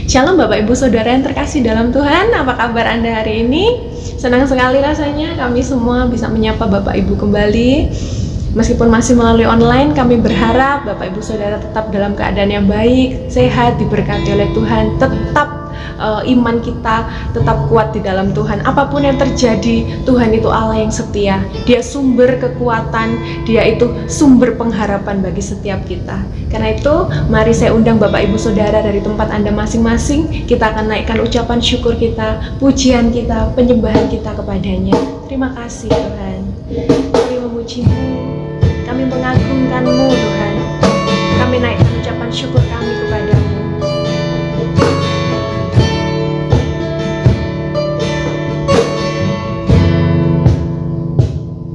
Shalom Bapak Ibu Saudara yang terkasih dalam Tuhan, apa kabar Anda hari ini? Senang sekali rasanya kami semua bisa menyapa Bapak Ibu kembali. Meskipun masih melalui online, kami berharap Bapak Ibu Saudara tetap dalam keadaan yang baik, sehat, diberkati oleh Tuhan, tetap iman kita tetap kuat di dalam Tuhan. Apapun yang terjadi, Tuhan itu Allah yang setia. Dia sumber kekuatan, Dia itu sumber pengharapan bagi setiap kita. Karena itu, mari saya undang Bapak Ibu Saudara dari tempat Anda masing-masing. Kita akan naikkan ucapan syukur kita, pujian kita, penyembahan kita kepadanya. Terima kasih Tuhan. Kami memuji-Mu, kami mengagungkan-Mu Tuhan. Kami naikkan ucapan syukur kami kepada-Mu. Pikiranku,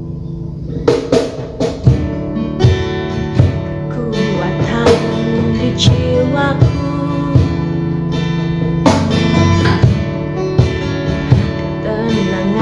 kehendak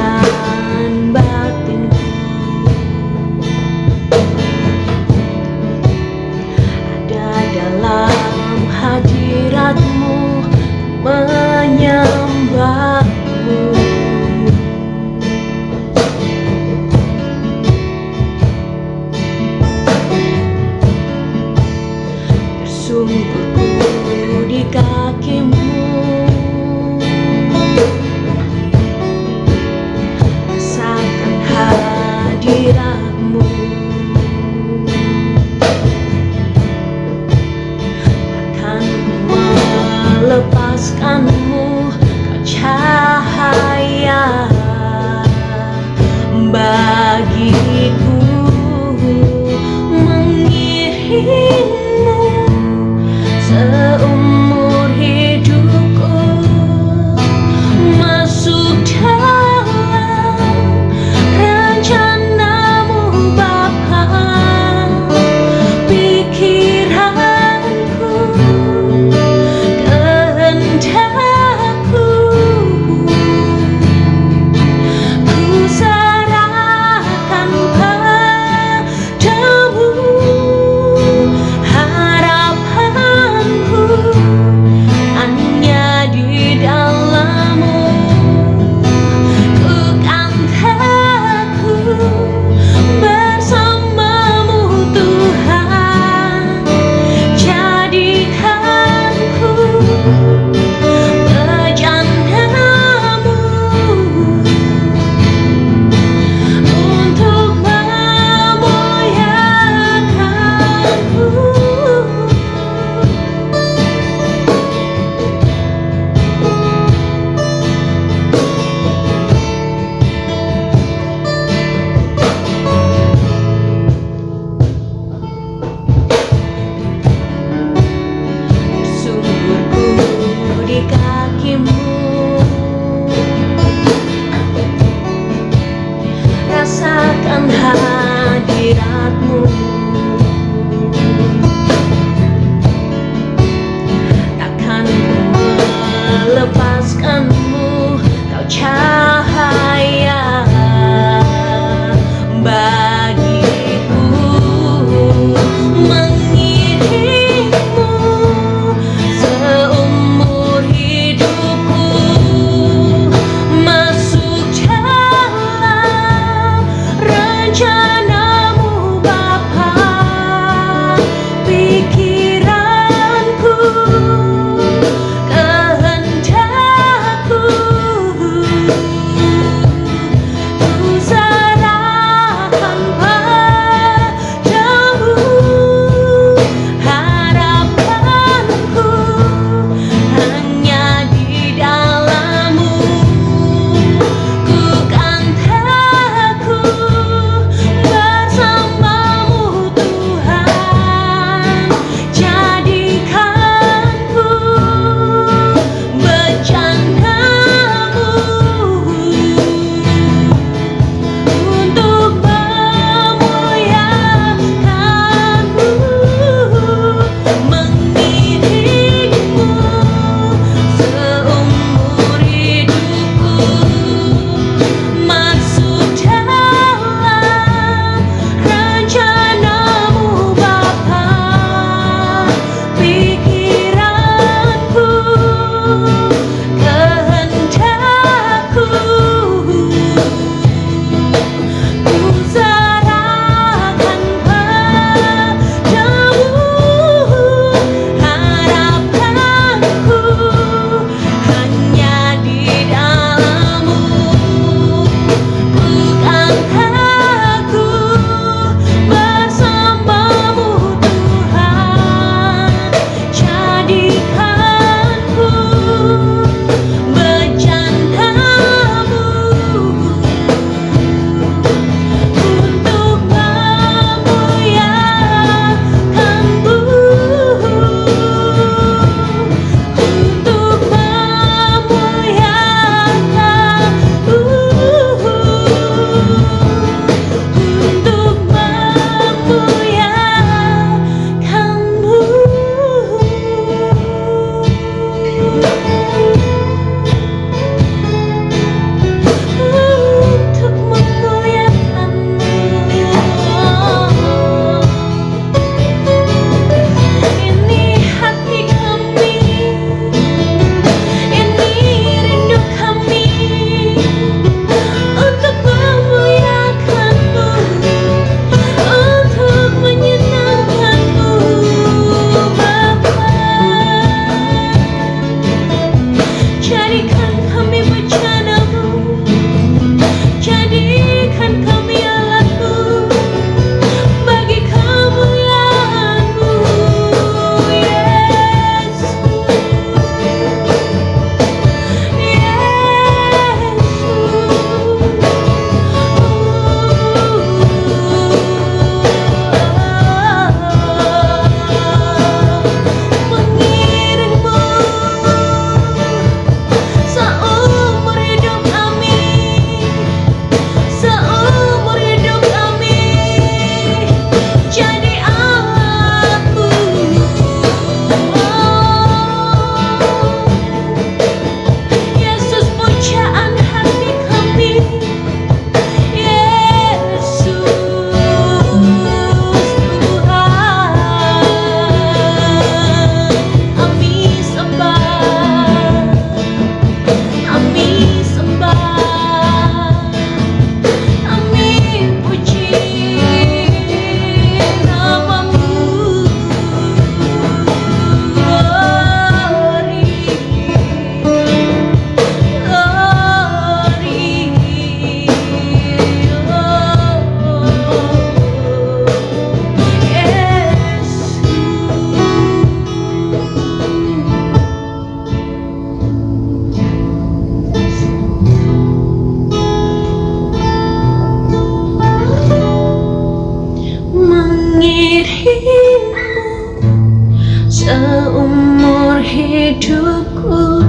hidupku,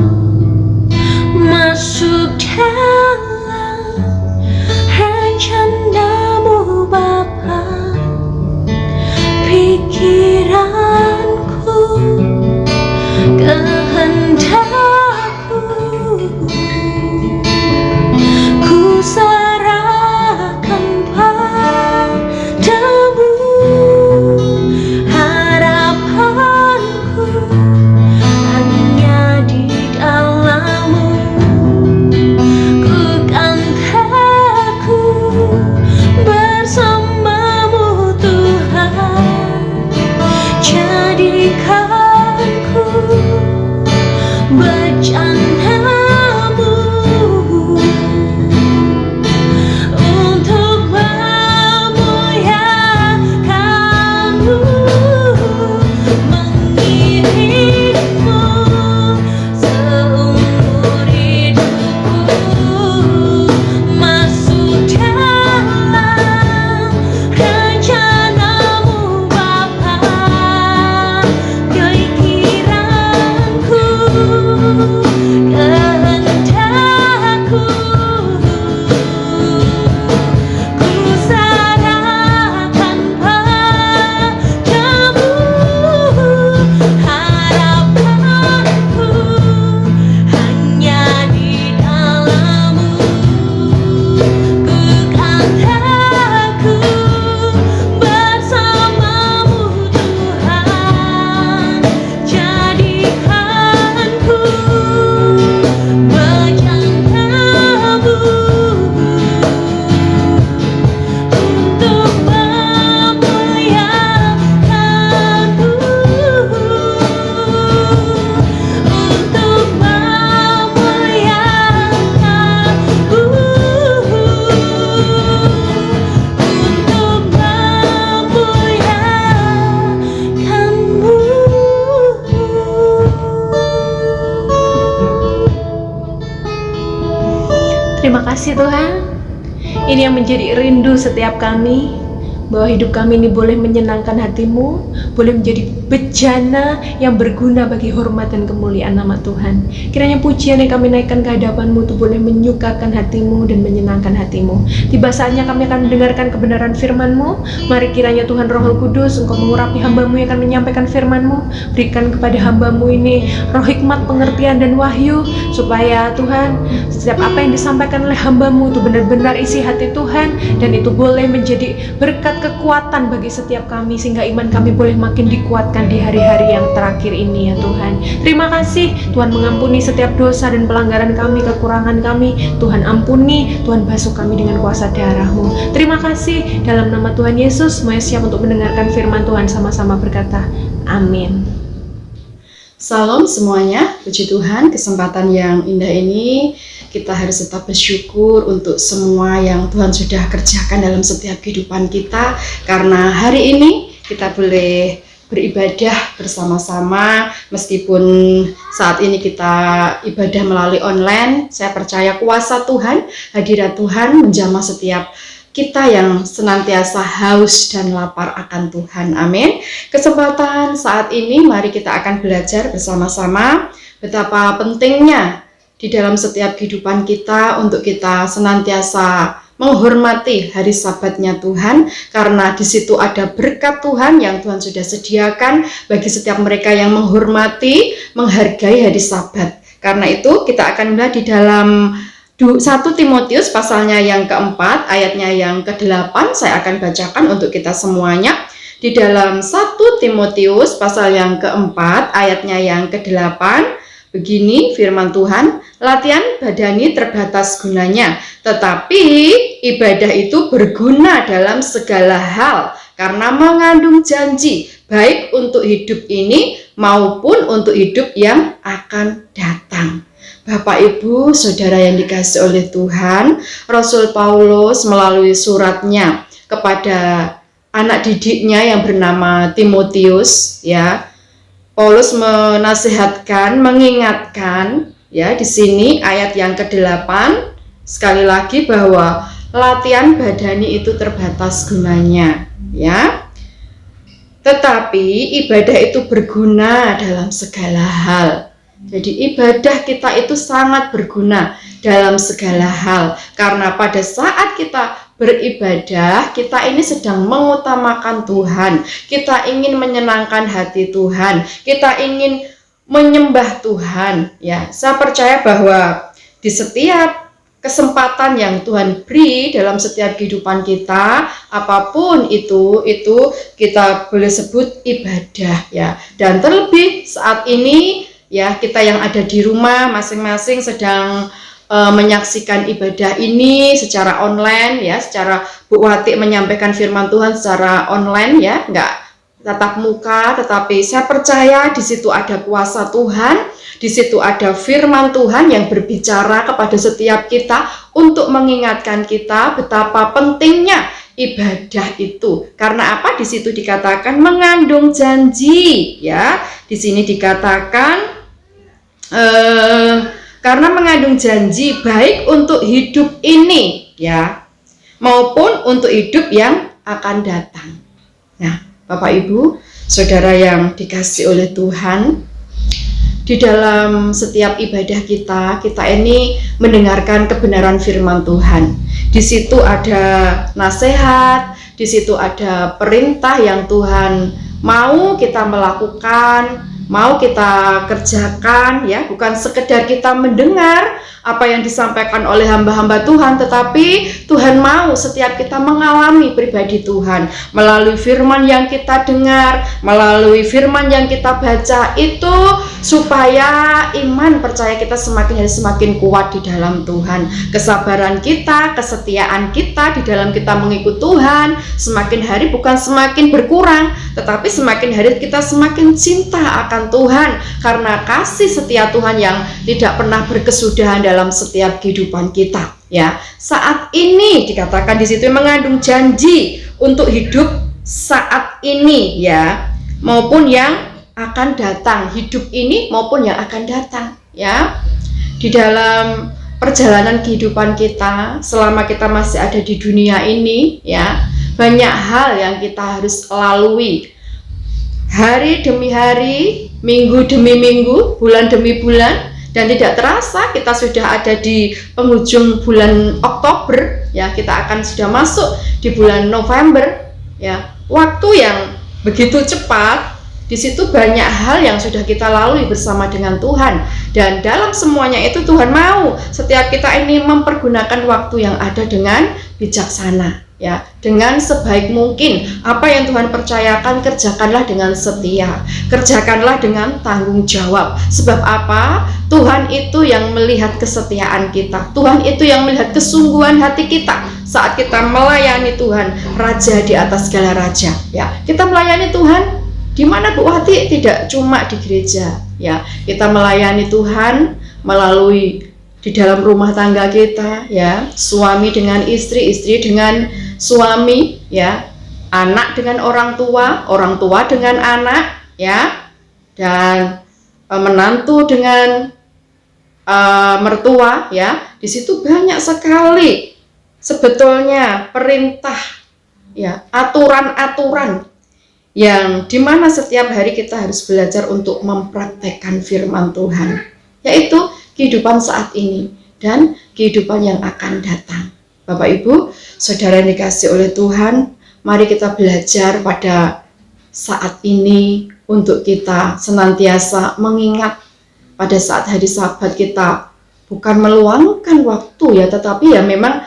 masuk dalam rencanamu Bapa. Pikiranku, kehendakku, ku serahkan padamu. Harapanku hanya di dalam-Mu. Ku kan teguh bersama-Mu Tuhan. Jadikanku bejana-Mu untuk memuliakan-Mu, mengiringmu seumur hidupku, masuk dalam rencana-Mu Bapa. Pikiranku, kehendakku, ku serahkan padamu. Harapanku hanya di dalam-Mu. Ku kan teguh bersama-Mu Tuhan. Jadikanku bejana-Mu untuk memuliakan-Mu, untuk memuliakan-Mu, untuk memuliakan-Mu. Terima kasih Tuhan. Ini yang menjadi rindu setiap kami, bahwa hidup kami ini boleh menyenangkan hati-Mu, boleh menjadi bejana yang berguna bagi hormat dan kemuliaan nama Tuhan. Kiranya pujian yang kami naikkan ke hadapan-Mu itu boleh menyukakan hati-Mu dan menyenangkan hati-Mu. Tiba saatnya kami akan mendengarkan kebenaran firman-Mu. Mari kiranya Tuhan Roh Kudus, Engkau mengurapi hamba-Mu yang akan menyampaikan firman-Mu. Berikan kepada hamba-Mu ini roh hikmat, pengertian, dan wahyu, supaya Tuhan, setiap apa yang disampaikan oleh hamba-Mu itu benar-benar isi hati Tuhan, dan itu boleh menjadi berkat kekuatan bagi setiap kami, sehingga iman kami boleh makin dikuatkan di hari-hari yang terakhir ini ya Tuhan. Terima kasih Tuhan, mengampuni setiap dosa dan pelanggaran kami, kekurangan kami. Tuhan ampuni, Tuhan basuh kami dengan kuasa darah-Mu. Terima kasih, dalam nama Tuhan Yesus semuanya siap untuk mendengarkan firman Tuhan. Sama-sama berkata amin. Salam semuanya, puji Tuhan, kesempatan yang indah ini kita harus tetap bersyukur untuk semua yang Tuhan sudah kerjakan dalam setiap kehidupan kita, karena hari ini kita boleh beribadah bersama-sama. Meskipun saat ini kita ibadah melalui online, saya percaya kuasa Tuhan, hadirat Tuhan menjamah setiap kita yang senantiasa haus dan lapar akan Tuhan. Amin. Kesempatan saat ini mari kita akan belajar bersama-sama betapa pentingnya di dalam setiap kehidupan kita untuk kita senantiasa menghormati hari Sabatnya Tuhan, karena di situ ada berkat Tuhan yang Tuhan sudah sediakan bagi setiap mereka yang menghormati, menghargai hari Sabat. Karena itu kita akan melihat di dalam 1 Timotius pasalnya yang keempat, ayatnya yang ke-8, saya akan bacakan untuk kita semuanya. Di dalam 1 Timotius pasal yang keempat, ayatnya yang ke-8, begini firman Tuhan, latihan badani terbatas gunanya, tetapi ibadah itu berguna dalam segala hal, karena mengandung janji, baik untuk hidup ini maupun untuk hidup yang akan datang. Bapak, Ibu, Saudara yang dikasihi oleh Tuhan, Rasul Paulus melalui suratnya kepada anak didiknya yang bernama Timotius, ya, Paulus menasihatkan, mengingatkan, ya, di sini ayat yang ke-8 sekali lagi bahwa latihan badani itu terbatas gunanya, ya. Tetapi ibadah itu berguna dalam segala hal. Jadi ibadah kita itu sangat berguna dalam segala hal. Karena pada saat kita beribadah, kita ini sedang mengutamakan Tuhan. Kita ingin menyenangkan hati Tuhan. Kita ingin menyembah Tuhan. Ya, saya percaya bahwa di setiap kesempatan yang Tuhan beri dalam setiap kehidupan kita, apapun itu kita boleh sebut ibadah ya. Dan terlebih saat ini ya, kita yang ada di rumah masing-masing sedang menyaksikan ibadah ini secara online ya, secara Bu Wati menyampaikan firman Tuhan secara online ya, enggak tatap muka, tetapi saya percaya di situ ada kuasa Tuhan, di situ ada firman Tuhan yang berbicara kepada setiap kita untuk mengingatkan kita betapa pentingnya ibadah itu. Karena apa? Di situ dikatakan mengandung janji ya. Di sini dikatakan karena mengandung janji baik untuk hidup ini ya, maupun untuk hidup yang akan datang. Nah, Bapak Ibu, Saudara yang dikasih oleh Tuhan, di dalam setiap ibadah kita ini mendengarkan kebenaran firman Tuhan. Di situ ada nasihat, di situ ada perintah yang Tuhan mau kita melakukan, mau kita kerjakan ya, bukan sekedar kita mendengar apa yang disampaikan oleh hamba-hamba Tuhan, tetapi Tuhan mau setiap kita mengalami pribadi Tuhan melalui firman yang kita dengar, melalui firman yang kita baca itu, supaya iman percaya kita semakin hari semakin kuat di dalam Tuhan. Kesabaran kita, kesetiaan kita di dalam kita mengikut Tuhan semakin hari bukan semakin berkurang, tetapi semakin hari kita semakin cinta akan Tuhan karena kasih setia Tuhan yang tidak pernah berkesudahan dalam setiap kehidupan kita ya. Saat ini dikatakan di situ mengandung janji untuk hidup saat ini ya, maupun yang akan datang, hidup ini maupun yang akan datang ya. Di dalam perjalanan kehidupan kita selama kita masih ada di dunia ini ya, banyak hal yang kita harus lalui hari demi hari, minggu demi minggu, bulan demi bulan, dan tidak terasa kita sudah ada di penghujung bulan Oktober ya, kita akan sudah masuk di bulan November ya. Waktu yang begitu cepat, di situ banyak hal yang sudah kita lalui bersama dengan Tuhan, dan dalam semuanya itu Tuhan mau setiap kita ini mempergunakan waktu yang ada dengan bijaksana ya, dengan sebaik mungkin. Apa yang Tuhan percayakan kerjakanlah dengan setia, kerjakanlah dengan tanggung jawab. Sebab apa? Tuhan itu yang melihat kesetiaan kita, Tuhan itu yang melihat kesungguhan hati kita saat kita melayani Tuhan, Raja di atas segala raja ya. Kita melayani Tuhan di mana Bu Wati tidak cuma di gereja ya, kita melayani Tuhan melalui di dalam rumah tangga kita ya, suami dengan istri, istri dengan suami ya, anak dengan orang tua dengan anak ya, dan menantu dengan mertua ya. Di situ banyak sekali sebetulnya perintah ya, aturan-aturan yang dimana setiap hari kita harus belajar untuk mempraktekkan firman Tuhan, yaitu kehidupan saat ini dan kehidupan yang akan datang. Bapak Ibu, Saudara yang dikasih oleh Tuhan, mari kita belajar pada saat ini untuk kita senantiasa mengingat pada saat hari Sabat kita bukan meluangkan waktu ya, tetapi ya memang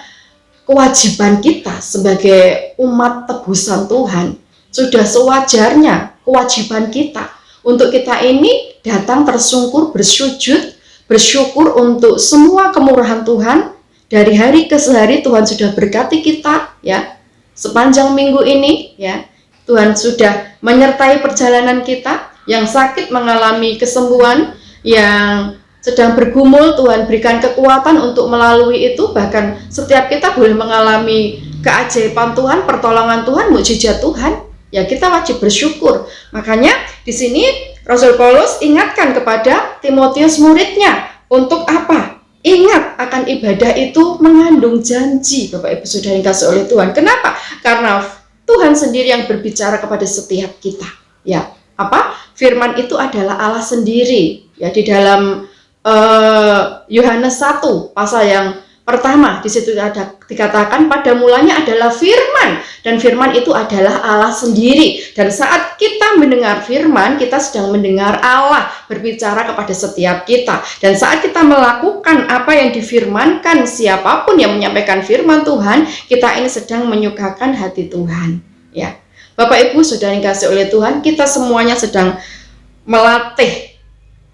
kewajiban kita sebagai umat tebusan Tuhan. Sudah sewajarnya kewajiban kita untuk kita ini datang tersungkur bersujud, bersyukur untuk semua kemurahan Tuhan. Dari hari ke hari Tuhan sudah berkati kita ya, sepanjang minggu ini ya. Tuhan sudah menyertai perjalanan kita, yang sakit mengalami kesembuhan, yang sedang bergumul Tuhan berikan kekuatan untuk melalui itu. Bahkan setiap kita boleh mengalami keajaiban Tuhan, pertolongan Tuhan, mukjizat Tuhan ya. Kita wajib bersyukur. Makanya di sini Rasul Paulus ingatkan kepada Timotius muridnya untuk apa? Ingat akan ibadah itu mengandung janji, Bapak Ibu Saudara yang dikasihi oleh Tuhan. Kenapa? Karena Tuhan sendiri yang berbicara kepada setiap kita. Ya, apa? Firman itu adalah Allah sendiri Ya, di dalam Yohanes 1 pasal yang pertama, di situ ada dikatakan pada mulanya adalah firman, dan firman itu adalah Allah sendiri. Dan saat kita mendengar firman, kita sedang mendengar Allah berbicara kepada setiap kita. Dan saat kita melakukan apa yang difirmankan, siapapun yang menyampaikan firman Tuhan, kita ini sedang menyukakan hati Tuhan. Ya, Bapak Ibu Saudara yang dikasihi oleh Tuhan, kita semuanya sedang melatih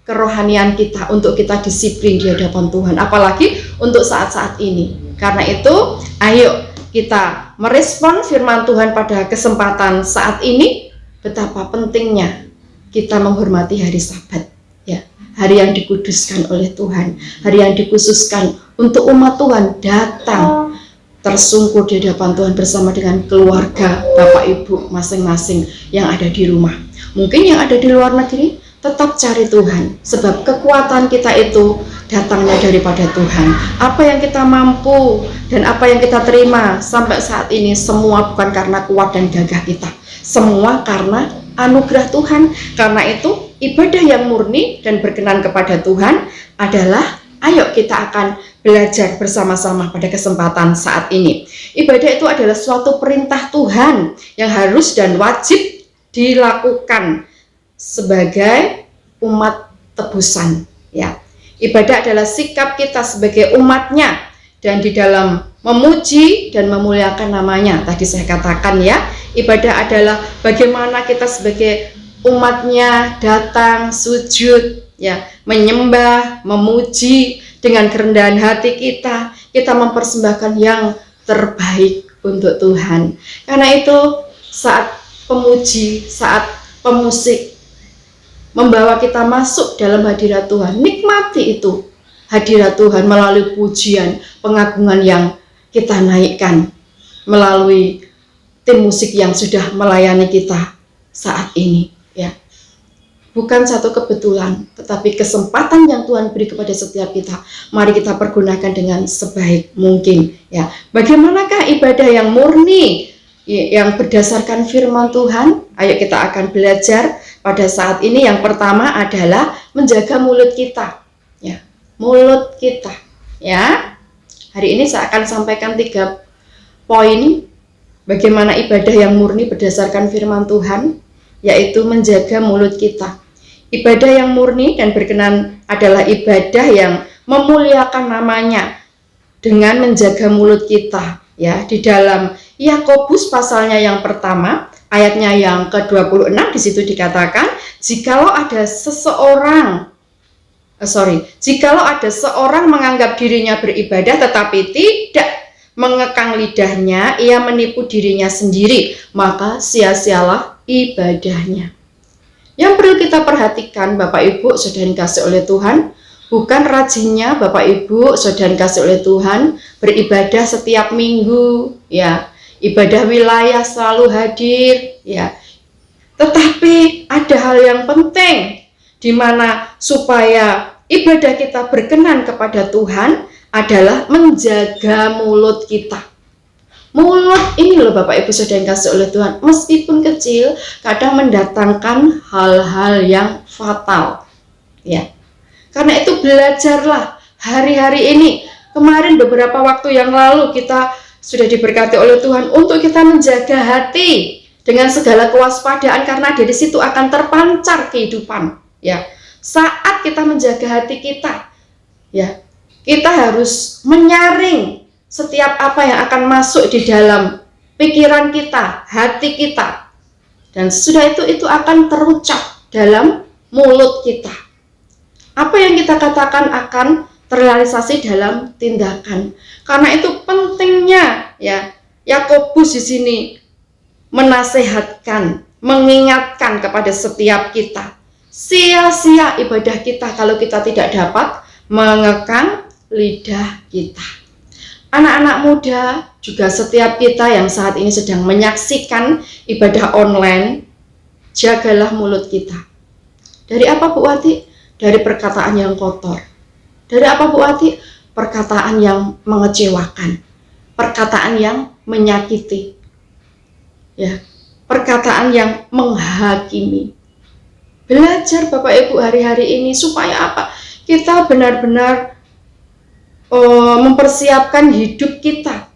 kerohanian kita untuk kita disiplin di hadapan Tuhan, apalagi untuk saat-saat ini. Karena itu, ayo kita merespon firman Tuhan pada kesempatan saat ini. Betapa pentingnya kita menghormati hari Sabat, ya, hari yang dikuduskan oleh Tuhan, hari yang dikhususkan untuk umat Tuhan datang tersungkur di hadapan Tuhan bersama dengan keluarga, Bapak Ibu masing-masing yang ada di rumah. Mungkin yang ada di luar negeri, tetap cari Tuhan, sebab kekuatan kita itu datangnya daripada Tuhan. Apa yang kita mampu dan apa yang kita terima sampai saat ini, semua bukan karena kuat dan gagah kita, semua karena anugerah Tuhan. Karena itu, ibadah yang murni dan berkenan kepada Tuhan adalah, ayo kita akan belajar bersama-sama pada kesempatan saat ini. Ibadah itu adalah suatu perintah Tuhan yang harus dan wajib dilakukan sebagai umat tebusan, ya. Ibadah adalah sikap kita sebagai umatnya, dan di dalam memuji dan memuliakan namanya. Tadi saya katakan, ya, ibadah adalah bagaimana kita sebagai umatnya datang sujud, ya, menyembah, memuji dengan kerendahan hati kita. Kita mempersembahkan yang terbaik untuk Tuhan. Karena itu, saat pemuji, saat pemusik membawa kita masuk dalam hadirat Tuhan, nikmati itu hadirat Tuhan melalui pujian, pengagungan yang kita naikkan melalui tim musik yang sudah melayani kita saat ini, ya. Bukan satu kebetulan, tetapi kesempatan yang Tuhan beri kepada setiap kita. Mari kita pergunakan dengan sebaik mungkin, ya. Bagaimanakah ibadah yang murni, yang berdasarkan firman Tuhan? Ayo kita akan belajar pada saat ini. Yang pertama adalah menjaga mulut kita, ya, mulut kita, ya. Hari ini saya akan sampaikan 3 poin bagaimana ibadah yang murni berdasarkan firman Tuhan, yaitu menjaga mulut kita. Ibadah yang murni dan berkenan adalah ibadah yang memuliakan namanya dengan menjaga mulut kita, ya. Di dalam Yakobus pasalnya yang pertama, ayatnya yang ke-26, di situ dikatakan, jikalau ada seorang menganggap dirinya beribadah tetapi tidak mengekang lidahnya, ia menipu dirinya sendiri, maka sia-sialah ibadahnya. Yang perlu kita perhatikan, Bapak Ibu Saudara yang dikasihi oleh Tuhan, bukan rajinnya Bapak Ibu Saudara yang dikasihi oleh Tuhan beribadah setiap minggu, ya, ibadah wilayah selalu hadir, ya. Tetapi ada hal yang penting, di mana supaya ibadah kita berkenan kepada Tuhan adalah menjaga mulut kita. Mulut ini loh Bapak Ibu Saudara yang dikasihi oleh Tuhan, meskipun kecil, kadang mendatangkan hal-hal yang fatal, ya. Karena itu belajarlah hari-hari ini. Kemarin beberapa waktu yang lalu kita sudah diberkati oleh Tuhan untuk kita menjaga hati dengan segala kewaspadaan, karena dari situ akan terpancar kehidupan, ya. Saat kita menjaga hati kita, ya, kita harus menyaring setiap apa yang akan masuk di dalam pikiran kita, hati kita, dan sesudah itu akan terucap dalam mulut kita. Apa yang kita katakan akan terrealisasi dalam tindakan. Karena itu pentingnya, ya, Yakobus di sini menasehatkan, mengingatkan kepada setiap kita, sia-sia ibadah kita kalau kita tidak dapat mengekang lidah kita. Anak-anak muda, juga setiap kita yang saat ini sedang menyaksikan ibadah online, jagalah mulut kita. Dari apa, Bu Wati? Dari perkataan yang kotor. Dari apa, Bu Wati? Perkataan yang mengecewakan, perkataan yang menyakiti, ya, perkataan yang menghakimi. Belajar Bapak Ibu hari-hari ini supaya apa? Kita benar-benar mempersiapkan hidup kita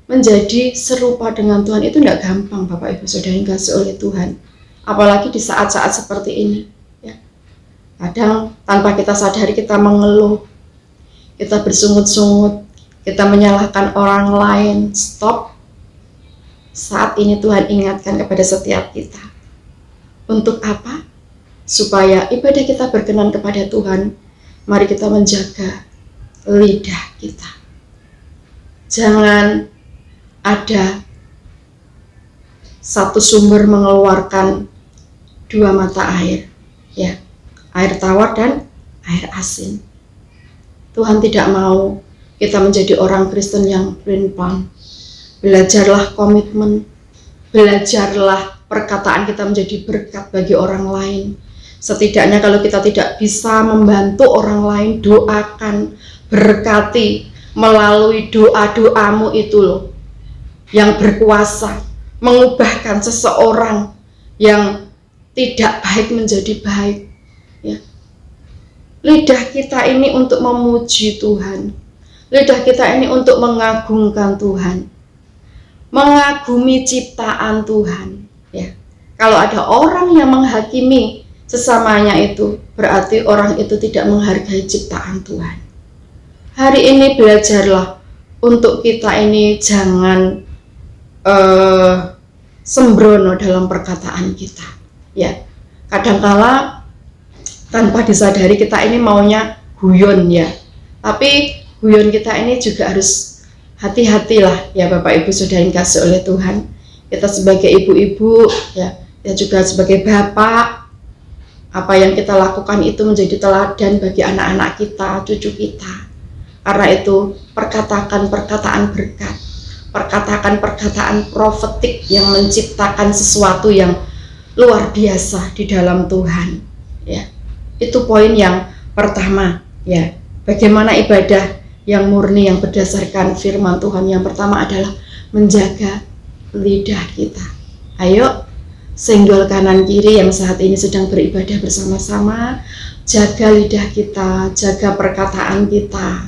menjadi serupa dengan Tuhan. Itu tidak gampang Bapak Ibu Saudara yang dikasihi oleh Tuhan. Apalagi di saat-saat seperti ini. Ya. Kadang tanpa kita sadari kita mengeluh, kita bersungut-sungut, kita menyalahkan orang lain. Stop. Saat ini Tuhan ingatkan kepada setiap kita. Untuk apa? Supaya ibadah kita berkenan kepada Tuhan. Mari kita menjaga lidah kita. Jangan ada satu sumber mengeluarkan dua mata air, ya, air tawar dan air asin. Tuhan tidak mau kita menjadi orang Kristen yang pelin-pelan. Belajarlah komitmen, belajarlah perkataan kita menjadi berkat bagi orang lain. Setidaknya kalau kita tidak bisa membantu orang lain, doakan, berkati melalui doa-doamu itu loh, yang berkuasa mengubahkan seseorang yang tidak baik menjadi baik. Ya. Lidah kita ini untuk memuji Tuhan, lidah kita ini untuk mengagungkan Tuhan, mengagumi ciptaan Tuhan. Ya. Kalau ada orang yang menghakimi sesamanya, itu berarti orang itu tidak menghargai ciptaan Tuhan. Hari ini belajarlah untuk kita ini jangan sembrono dalam perkataan kita. Ya, kadangkala tanpa disadari kita ini maunya guyon, ya. Tapi guyon kita ini juga harus hati-hatilah ya Bapak Ibu Saudara yang dikasihi oleh Tuhan. Kita sebagai ibu-ibu, ya juga sebagai bapak, apa yang kita lakukan itu menjadi teladan bagi anak-anak kita, cucu kita. Karena itu perkatakan perkataan berkat, perkatakan perkataan profetik yang menciptakan sesuatu yang luar biasa di dalam Tuhan. Ya, itu poin yang pertama. Ya, bagaimana ibadah yang murni yang berdasarkan firman Tuhan. Yang pertama adalah menjaga lidah kita. Ayo, senggol kanan kiri yang saat ini sedang beribadah bersama-sama, jaga lidah kita, jaga perkataan kita.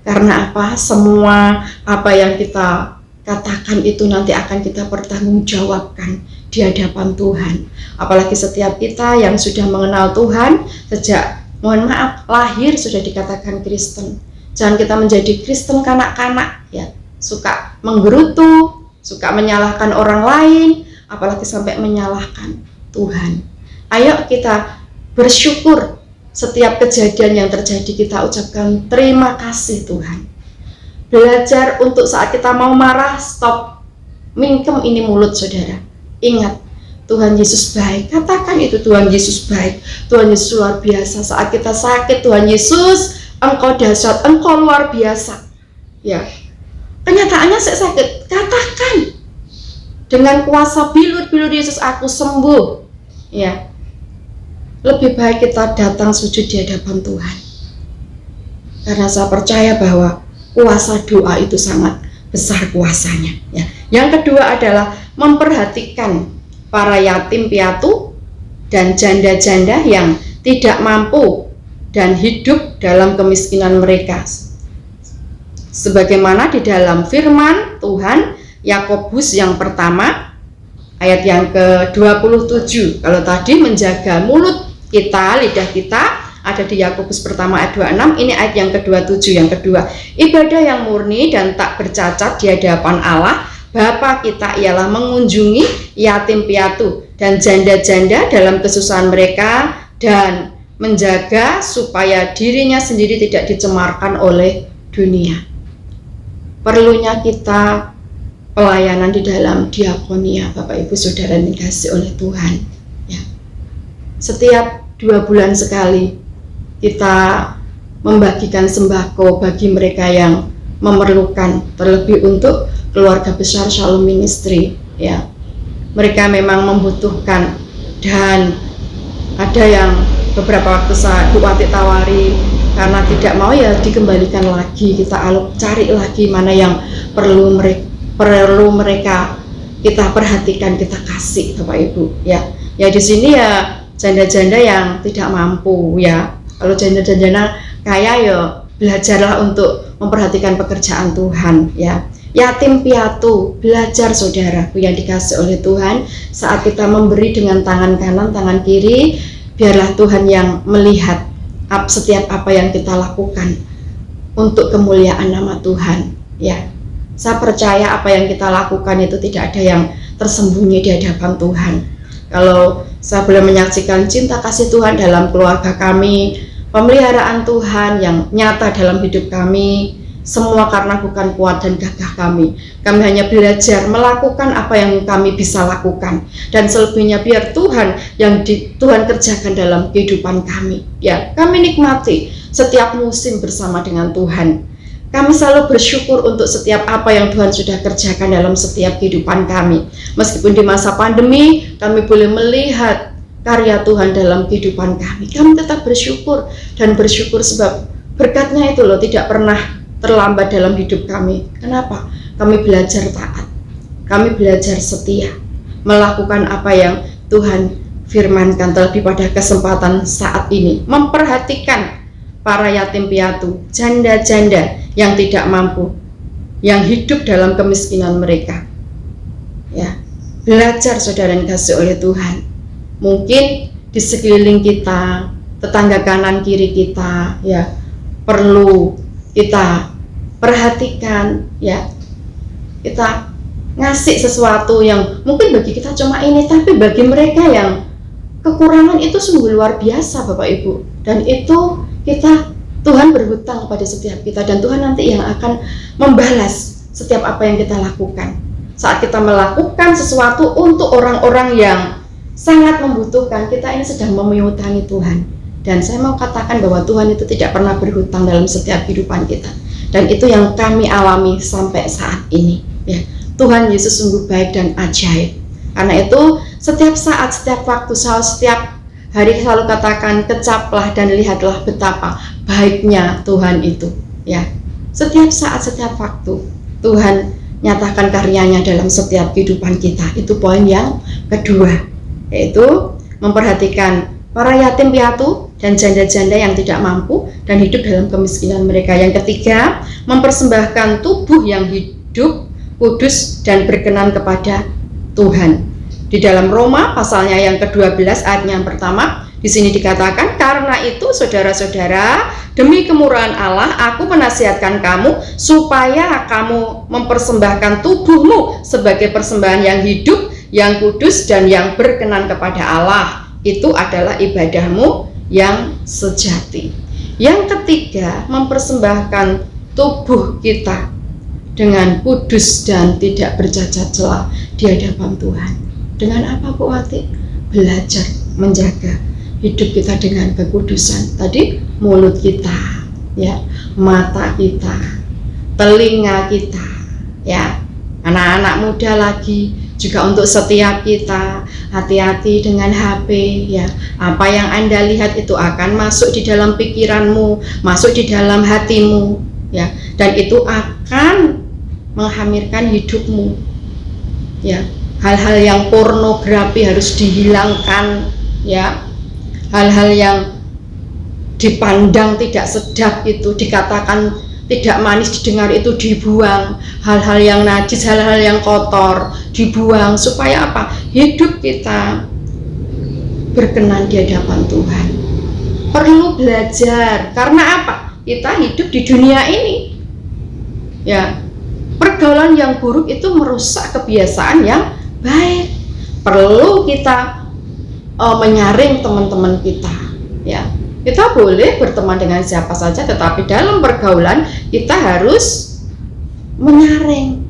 Karena apa? Semua apa yang kita katakan itu nanti akan kita pertanggungjawabkan di hadapan Tuhan. Apalagi setiap kita yang sudah mengenal Tuhan sejak, mohon maaf, lahir sudah dikatakan Kristen. Jangan kita menjadi Kristen kanak-kanak, ya, suka menggerutu, suka menyalahkan orang lain, apalagi sampai menyalahkan Tuhan. Ayo kita bersyukur setiap kejadian yang terjadi, kita ucapkan terima kasih Tuhan. Belajar untuk saat kita mau marah, stop, mingkem ini mulut saudara. Ingat, Tuhan Yesus baik. Katakan itu, Tuhan Yesus baik, Tuhan Yesus luar biasa. Saat kita sakit, Tuhan Yesus, Engkau dahsyat, Engkau luar biasa. Ya, kenyataannya saya sakit, katakan dengan kuasa bilur-bilur Yesus aku sembuh. Ya, lebih baik kita datang sujud di hadapan Tuhan, karena saya percaya bahwa kuasa doa itu sangat besar kuasanya. Ya. Yang kedua adalah memperhatikan para yatim piatu dan janda-janda yang tidak mampu dan hidup dalam kemiskinan mereka. Sebagaimana di dalam firman Tuhan Yakobus yang pertama ayat yang ke-27. Kalau tadi menjaga mulut kita, lidah kita ada di Yakobus pertama ayat 26, ini ayat yang ke-27 yang kedua. Ibadah yang murni dan tak bercacat di hadapan Allah Bapa kita ialah mengunjungi yatim piatu dan janda-janda dalam kesusahan mereka dan menjaga supaya dirinya sendiri tidak dicemarkan oleh dunia. Perlunya kita pelayanan di dalam diakonia, Bapak Ibu Saudara yang dikasihi oleh Tuhan. Ya. Setiap 2 bulan sekali kita membagikan sembako bagi mereka yang memerlukan, terlebih untuk keluarga besar Shalom Ministry. Ya, mereka memang membutuhkan, dan ada yang beberapa waktu saya Bu Wati tawari, karena tidak mau ya dikembalikan lagi, kita cari lagi mana yang perlu mereka kita perhatikan, kita kasih Bapak Ibu. Ya di sini ya janda-janda yang tidak mampu ya. Kalau janda-janda kaya ya belajarlah untuk memperhatikan pekerjaan Tuhan ya. Yatim piatu, belajar saudaraku yang dikasih oleh Tuhan, saat kita memberi dengan tangan kanan, tangan kiri, biarlah Tuhan yang melihat setiap apa yang kita lakukan untuk kemuliaan nama Tuhan ya. Saya percaya apa yang kita lakukan itu tidak ada yang tersembunyi di hadapan Tuhan. Kalau saya boleh menyaksikan cinta kasih Tuhan dalam keluarga kami, pemeliharaan Tuhan yang nyata dalam hidup kami, semua karena bukan kuat dan gagah kami. Kami hanya belajar melakukan apa yang kami bisa lakukan, dan selebihnya biar Tuhan yang Tuhan kerjakan dalam kehidupan kami. Ya, kami nikmati setiap musim bersama dengan Tuhan. Kami selalu bersyukur untuk setiap apa yang Tuhan sudah kerjakan dalam setiap kehidupan kami. Meskipun di masa pandemi kami boleh melihat karya Tuhan dalam kehidupan kami, kami tetap bersyukur dan bersyukur sebab berkatnya itu loh tidak pernah terlambat dalam hidup kami. Kenapa? Kami belajar taat, kami belajar setia, melakukan apa yang Tuhan firmankan, terlebih pada kesempatan saat ini, memperhatikan para yatim piatu, janda-janda yang tidak mampu, yang hidup dalam kemiskinan mereka. Ya, belajar saudara yang dikasih oleh Tuhan. Mungkin di sekeliling kita, tetangga kanan kiri kita, ya perlu kita perhatikan ya. Kita ngasih sesuatu yang mungkin bagi kita cuma ini, tapi bagi mereka yang kekurangan itu sungguh luar biasa Bapak Ibu. Dan itu Tuhan berhutang pada setiap kita, dan Tuhan nanti yang akan membalas setiap apa yang kita lakukan. Saat kita melakukan sesuatu untuk orang-orang yang sangat membutuhkan, kita ini sedang memutangi Tuhan. Dan saya mau katakan bahwa Tuhan itu tidak pernah berhutang dalam setiap kehidupan kita. Dan itu yang kami alami sampai saat ini ya. Tuhan Yesus sungguh baik dan ajaib. Karena itu setiap saat, setiap waktu, setiap hari selalu katakan, kecaplah dan lihatlah betapa baiknya Tuhan itu ya. Setiap saat, setiap waktu Tuhan nyatakan karyanya dalam setiap kehidupan kita. Itu poin yang kedua, yaitu memperhatikan para yatim piatu dan janda-janda yang tidak mampu dan hidup dalam kemiskinan mereka. Yang ketiga, mempersembahkan tubuh yang hidup, kudus dan berkenan kepada Tuhan. Di dalam Roma pasalnya yang ke-12 ayatnya yang pertama, di sini dikatakan, karena itu saudara-saudara, demi kemurahan Allah aku menasihatkan kamu supaya kamu mempersembahkan tubuhmu sebagai persembahan yang hidup, yang kudus dan yang berkenan kepada Allah. Itu adalah ibadahmu yang sejati. Yang ketiga, mempersembahkan tubuh kita dengan kudus dan tidak bercacat celah di hadapan Tuhan. Dengan apa Bu Wati? Belajar menjaga hidup kita dengan kekudusan. Tadi mulut kita, ya, mata kita, telinga kita, ya. Anak-anak muda lagi juga untuk setiap kita, hati-hati dengan HP ya. Apa yang Anda lihat itu akan masuk di dalam pikiranmu, masuk di dalam hatimu ya, dan itu akan menghamirkan hidupmu ya. Hal-hal yang pornografi harus dihilangkan ya. Hal-hal yang dipandang tidak sedap itu, dikatakan tidak manis didengar itu dibuang. Hal-hal yang najis, hal-hal yang kotor dibuang, supaya apa? Hidup kita berkenan di hadapan Tuhan. Perlu belajar, karena apa? Kita hidup di dunia ini ya. Pergaulan yang buruk itu merusak kebiasaan yang baik. Perlu kita menyaring teman-teman kita ya. Kita boleh berteman dengan siapa saja, tetapi dalam pergaulan kita harus menyaring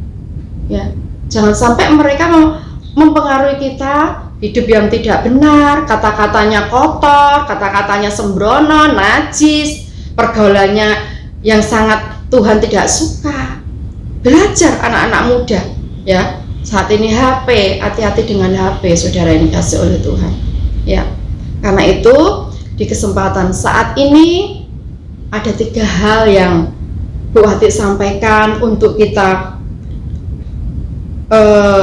ya. Jangan sampai mereka mempengaruhi kita hidup yang tidak benar, kata-katanya kotor, kata-katanya sembrono, najis, pergaulannya yang sangat Tuhan tidak suka. Belajar anak-anak muda ya. Saat ini HP, hati-hati dengan HP saudara yang dikasih oleh Tuhan ya. Karena itu di kesempatan saat ini ada 3 hal yang Bu Wati sampaikan untuk kita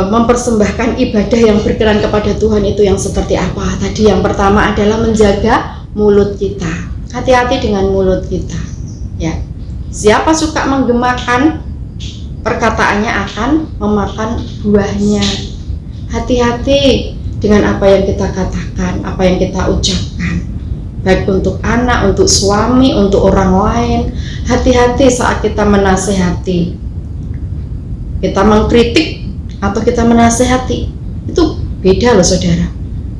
mempersembahkan ibadah yang berkenan kepada Tuhan itu yang seperti apa? Tadi yang pertama adalah menjaga mulut kita. Hati-hati dengan mulut kita. Ya, siapa suka menggemakan, perkataannya akan memakan buahnya. Hati-hati dengan apa yang kita katakan, apa yang kita ucapkan, baik untuk anak, untuk suami, untuk orang lain. Hati-hati saat kita menasehati, kita mengkritik atau kita menasehati, itu beda loh saudara.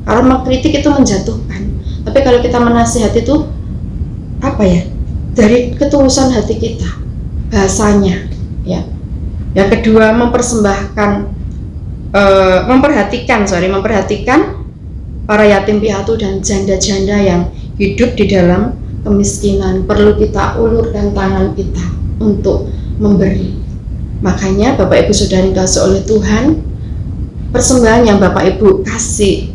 Kalau mengkritik itu menjatuhkan, tapi kalau kita menasehati itu apa ya, dari ketulusan hati kita bahasanya ya. Yang kedua, memperhatikan para yatim piatu dan janda-janda yang hidup di dalam kemiskinan. Perlu kita ulurkan tangan kita untuk memberi. Makanya Bapak Ibu Saudara yang dikasihi oleh Tuhan, persembahan yang Bapak Ibu kasih,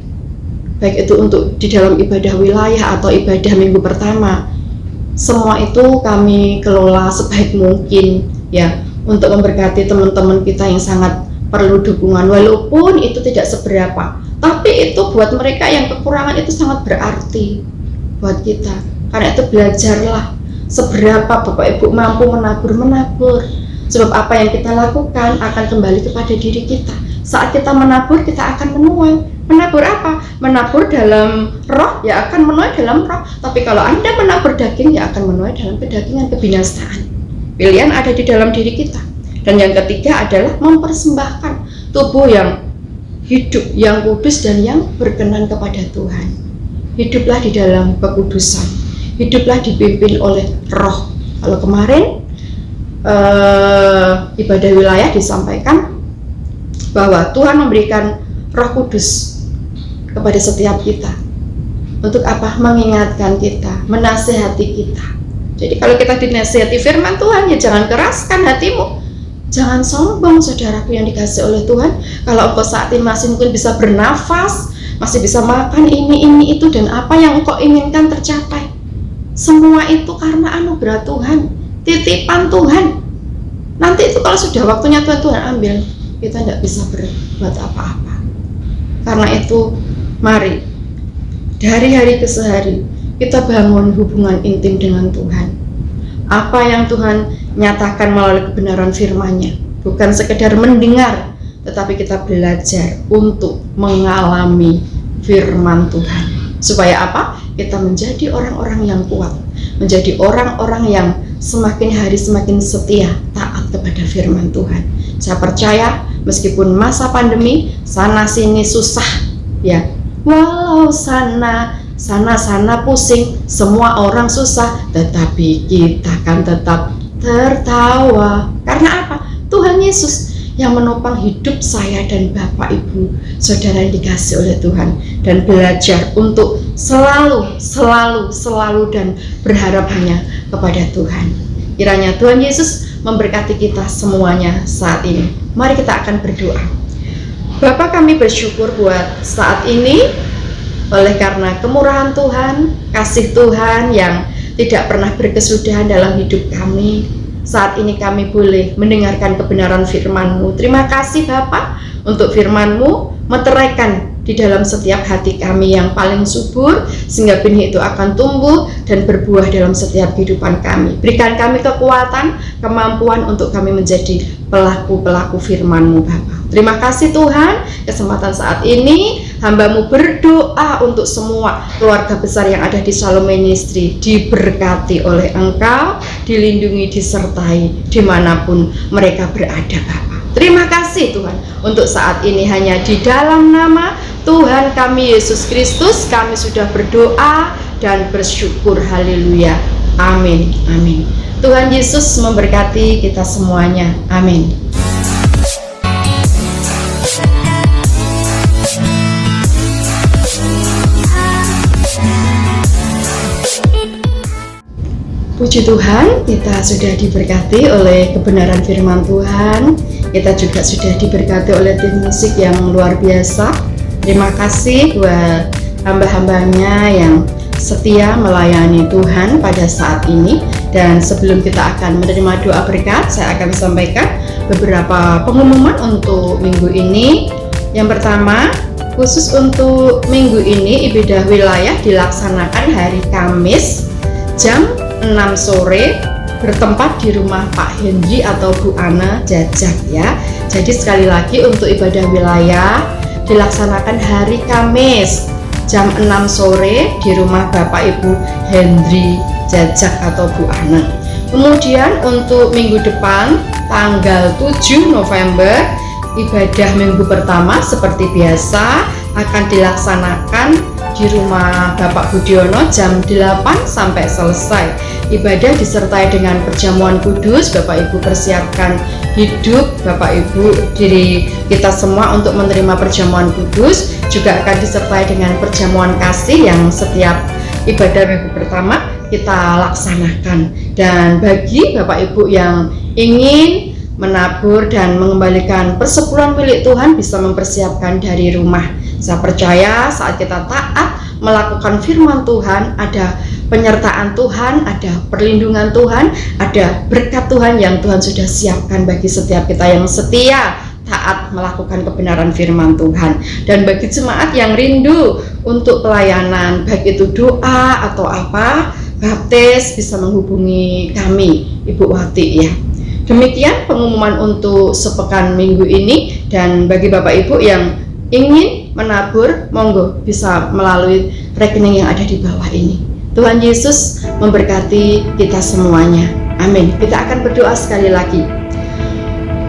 baik itu untuk di dalam ibadah wilayah atau ibadah minggu pertama, semua itu kami kelola sebaik mungkin ya, untuk memberkati teman-teman kita yang sangat perlu dukungan, walaupun itu tidak seberapa, tapi itu buat mereka yang kekurangan itu sangat berarti buat kita. Karena itu belajarlah seberapa Bapak Ibu mampu menabur. Sebab apa yang kita lakukan akan kembali kepada diri kita. Saat kita menabur, kita akan menuai. Menabur apa? Menabur dalam roh, ya akan menuai dalam roh. Tapi kalau Anda menabur daging, ya akan menuai dalam kedagingan, kebinasaan. Pilihan ada di dalam diri kita. Dan yang ketiga adalah mempersembahkan tubuh yang hidup, yang kudus dan yang berkenan kepada Tuhan. Hiduplah di dalam kekudusan. Hiduplah dipimpin oleh roh. Kalau kemarin ibadah wilayah disampaikan bahwa Tuhan memberikan Roh Kudus kepada setiap kita. Untuk apa? Mengingatkan kita, menasehati kita. Jadi kalau kita dinasihati firman Tuhan, ya jangan keraskan hatimu. Jangan sombong saudaraku yang dikasihi oleh Tuhan. Kalau engkau saat ini masih mungkin bisa bernafas, masih bisa makan ini itu, dan apa yang engkau inginkan tercapai, semua itu karena anugerah Tuhan, titipan Tuhan. Nanti itu kalau sudah waktunya Tuhan ambil, kita tidak bisa berbuat apa-apa. Karena itu mari dari hari ke hari kita bangun hubungan intim dengan Tuhan. Apa yang Tuhan nyatakan melalui kebenaran firman-Nya, bukan sekedar mendengar, tetapi kita belajar untuk mengalami firman Tuhan. Supaya apa? Kita menjadi orang-orang yang kuat, menjadi orang-orang yang semakin hari semakin setia, taat kepada firman Tuhan. Saya percaya meskipun masa pandemi sana sini susah ya, walau sana pusing, semua orang susah, tetapi kita kan tetap tertawa. Karena apa? Tuhan Yesus yang menopang hidup saya dan Bapak Ibu Saudara yang dikasihi oleh Tuhan, dan belajar untuk selalu dan berharap hanya kepada Tuhan. Kiranya Tuhan Yesus memberkati kita semuanya saat ini. Mari kita akan berdoa. Bapa, kami bersyukur buat saat ini, oleh karena kemurahan Tuhan, kasih Tuhan yang tidak pernah berkesudahan dalam hidup kami. Saat ini kami boleh mendengarkan kebenaran firman-Mu. Terima kasih Bapa untuk firman-Mu meteraikan di dalam setiap hati kami yang paling subur, sehingga benih itu akan tumbuh dan berbuah dalam setiap kehidupan kami. Berikan kami kekuatan, kemampuan untuk kami menjadi pelaku-pelaku firman-Mu Bapa. Terima kasih Tuhan, kesempatan saat ini hamba-Mu berdoa untuk semua keluarga besar yang ada di Shalom Ministry diberkati oleh Engkau, dilindungi, disertai dimanapun mereka berada Bapa. Terima kasih Tuhan untuk saat ini, hanya di dalam nama Tuhan kami Yesus Kristus kami sudah berdoa dan bersyukur. Haleluya. Amin. Amin. Tuhan Yesus memberkati kita semuanya. Amin. Puji Tuhan, kita sudah diberkati oleh kebenaran firman Tuhan. Kita juga sudah diberkati oleh tim musik yang luar biasa. Terima kasih buat hamba-hambanya yang setia melayani Tuhan pada saat ini. Dan sebelum kita akan menerima doa berkat, saya akan sampaikan beberapa pengumuman untuk minggu ini. Yang pertama, khusus untuk minggu ini ibadah wilayah dilaksanakan hari Kamis jam 6 sore bertempat di rumah Pak Henry atau Bu Ana Jajak ya. Jadi sekali lagi untuk ibadah wilayah dilaksanakan hari Kamis jam 6 sore di rumah Bapak Ibu Henry Jajak atau Bu Ana. Kemudian untuk minggu depan tanggal 7 November ibadah minggu pertama seperti biasa akan dilaksanakan di rumah Bapak Budiono jam 8 sampai selesai. Ibadah disertai dengan perjamuan kudus. Bapak Ibu persiapkan hidup Bapak Ibu, diri kita semua untuk menerima perjamuan kudus. Juga akan disertai dengan perjamuan kasih yang setiap ibadah minggu pertama kita laksanakan. Dan bagi Bapak Ibu yang ingin menabur dan mengembalikan persepuluhan milik Tuhan bisa mempersiapkan dari rumah. Saya percaya saat kita taat melakukan firman Tuhan, ada penyertaan Tuhan, ada perlindungan Tuhan, ada berkat Tuhan yang Tuhan sudah siapkan bagi setiap kita yang setia taat melakukan kebenaran firman Tuhan. Dan bagi jemaat yang rindu untuk pelayanan, baik itu doa atau apa, baptis, bisa menghubungi kami, Ibu Wati ya. Demikian pengumuman untuk sepekan minggu ini. Dan bagi Bapak Ibu yang ingin menabur, monggo bisa melalui rekening yang ada di bawah ini. Tuhan Yesus memberkati kita semuanya. Amin. Kita akan berdoa sekali lagi.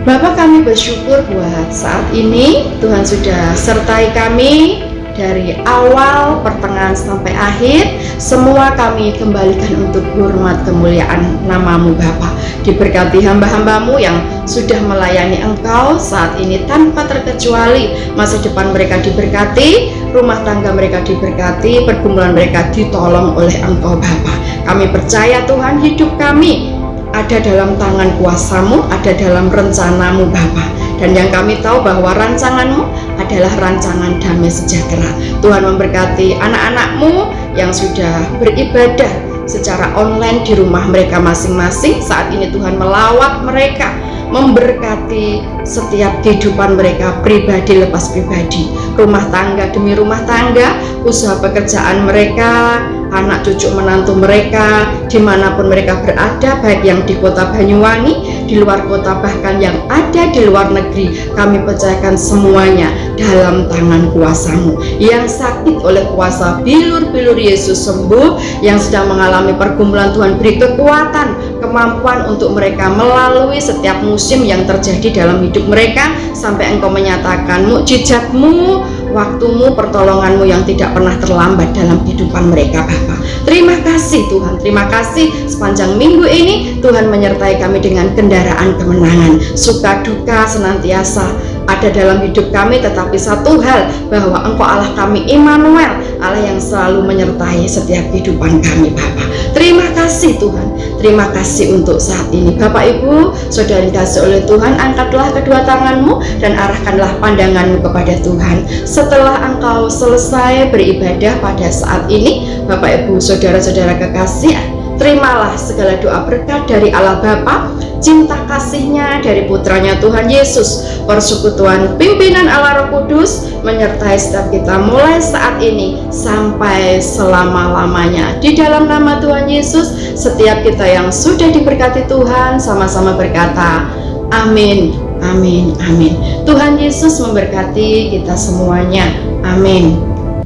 Bapa, kami bersyukur buat saat ini Tuhan sudah sertai kami dari awal, pertengahan sampai akhir. Semua kami kembalikan untuk hormat kemuliaan nama-Mu Bapa. Diberkati hamba-hamba-Mu yang sudah melayani Engkau saat ini tanpa terkecuali. Masa depan mereka diberkati, rumah tangga mereka diberkati, pergumulan mereka ditolong oleh Engkau Bapa. Kami percaya Tuhan, hidup kami ada dalam tangan kuasa-Mu, ada dalam rencana-Mu Bapa. Dan yang kami tahu bahwa rancangan-Mu adalah rancangan damai sejahtera. Tuhan memberkati anak-anak-Mu yang sudah beribadah secara online di rumah mereka masing-masing. Saat ini Tuhan melawat mereka, memberkati setiap kehidupan mereka pribadi lepas pribadi, rumah tangga demi rumah tangga, usaha pekerjaan mereka, anak cucu menantu mereka, dimanapun mereka berada, baik yang di kota Banyuwangi, di luar kota, bahkan yang ada di luar negeri. Kami percayakan semuanya dalam tangan kuasa-Mu. Yang sakit oleh kuasa bilur-bilur Yesus sembuh, yang sedang mengalami pergumulan Tuhan beri kekuatan, kemampuan untuk mereka melalui setiap musim yang terjadi dalam hidup mereka, sampai Engkau menyatakan mukjizat-Mu, waktu-Mu, pertolongan-Mu yang tidak pernah terlambat dalam kehidupan mereka Bapa. Terima kasih Tuhan, terima kasih sepanjang minggu ini Tuhan menyertai kami dengan kendaraan kemenangan. Suka duka senantiasa ada dalam hidup kami, tetapi satu hal, bahwa Engkau Allah kami Immanuel, Allah yang selalu menyertai setiap kehidupan kami Bapa. Terima kasih Tuhan, terima kasih untuk saat ini. Bapak Ibu saudara dikasih oleh Tuhan, angkatlah kedua tanganmu dan arahkanlah pandanganmu kepada Tuhan. Setelah engkau selesai beribadah pada saat ini, Bapak Ibu saudara-saudara kekasih, terimalah segala doa berkat dari Allah Bapa, cinta kasih-Nya dari putranya Tuhan Yesus, persekutuan pimpinan Allah Roh Kudus menyertai setiap kita mulai saat ini sampai selama-lamanya. Di dalam nama Tuhan Yesus, setiap kita yang sudah diberkati Tuhan sama-sama berkata amin, amin, amin. Tuhan Yesus memberkati kita semuanya. Amin.